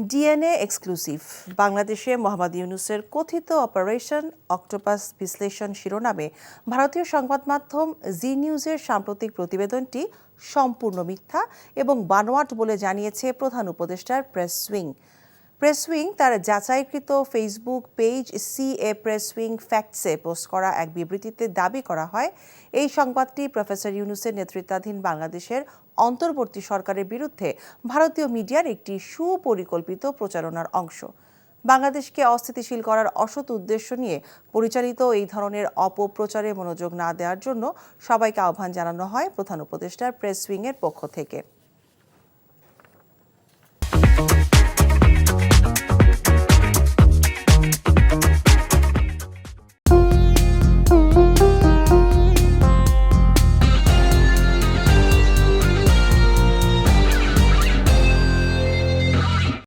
DNA exclusive বাংলাদেশে মোহাম্মদ ইউনূসের কথিত operation octopus বিশ্লেষণ শিরোনামে ভারতীয় সংবাদ মাধ্যম জি নিউজের সাম্প্রতিক প্রতিবেদনটি সম্পূর্ণ মিথ্যা এবং বানোয়াট বলে জানিয়েছে প্রধান উপদেষ্টার প্রেস উইং তার যাচাইকৃত Facebook page CA press wing ফ্যাক্টসে পোস্ট করা এক বিবৃতিতে দাবি করা হয় এই সংবাদটি প্রফেসর ইউনূসের নেতৃত্বাধীন বাংলাদেশের অন্তর্বর্তী সরকারের বিরুদ্ধে ভারতীয় মিডিয়ার একটি সুপরিকল্পিত প্রচারণার অংশ। বাংলাদেশকে অস্থিতিশীল করার অসৎ উদ্দেশ্য নিয়ে পরিচালিত এই ধরনের অপপ্রচারে মনোযোগ না দেওয়ার জন্য সবাইকে আহ্বান জানানো হয় প্রধান উপদেষ্টার প্রেস উইংয়ের পক্ষ থেকে।